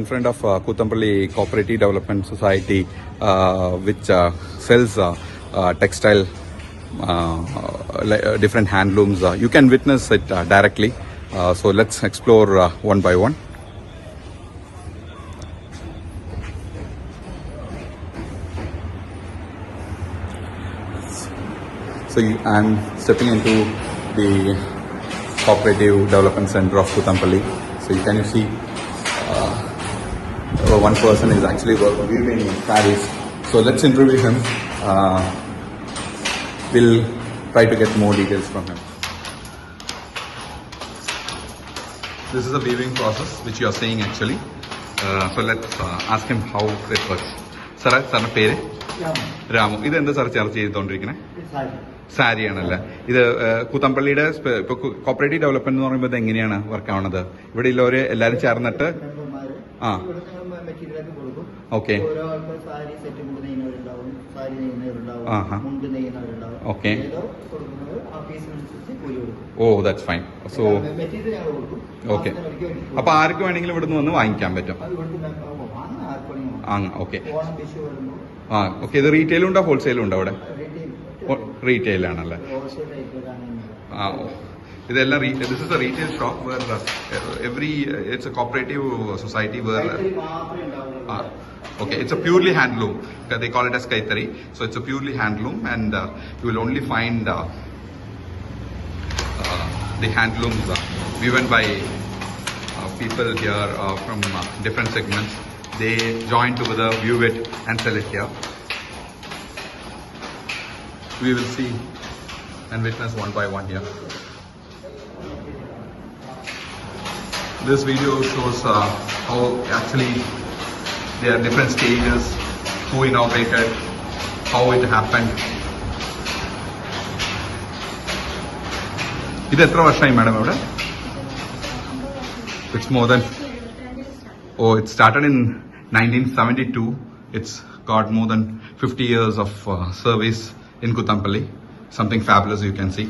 In front of Kuthampally Cooperative Development Society, which sells textile, different handlooms. You can witness it directly. So let's explore one by one. So I'm stepping into the Cooperative Development Center of Kuthampally. So you can see one person is actually weaving sarees. So let's interview him. We'll try to get more details from him. This is a weaving process which you are seeing actually. So let's ask him how it works. Sir, sir, പേര് രാമു. ഇത് എന്താ sir ചർച്ച ചെയ്തുകൊണ്ടിരിക്കുന്നത്? സാരിയാണല്ലേ. ഇത് കൂത്തമ്പള്ളിയുടെ ഇപ്പൊ cooperative development എന്ന് പറയുമ്പോൾ എങ്ങനെയാണ് വർക്ക് ആവുന്നത്? ഇവിടെ ഉള്ളവര് എല്ലാരും ചേർന്നിട്ട് okay okay oh that's fine. So okay, അപ്പൊ ആർക്ക് വേണമെങ്കിലും ഇവിടുന്ന് വന്ന് വാങ്ങിക്കാൻ പറ്റും. Okay okay. ഇത് റീറ്റെയിലും ഉണ്ടോ ഹോൾസെയിലും ഉണ്ടോ അവിടെ? റീറ്റെയിലാണല്ലേ. ഇതെല്ലാം this is a retail shop where it's a cooperative society where okay, it's a purely handloom. They call it as kaitari. So it's a purely handloom, and you will only find the handlooms woven by people here from different segments. They join together, view it and sell it here. We will see and witness one by one here. This video shows how actually there are different stages, who inaugurated, how it happened. ഇത് എത്ര വർഷമായി madam ഇവിടെ? It's more than it started in 1972. It's got more than 50 years of service in Kuthampally. Something fabulous you can see.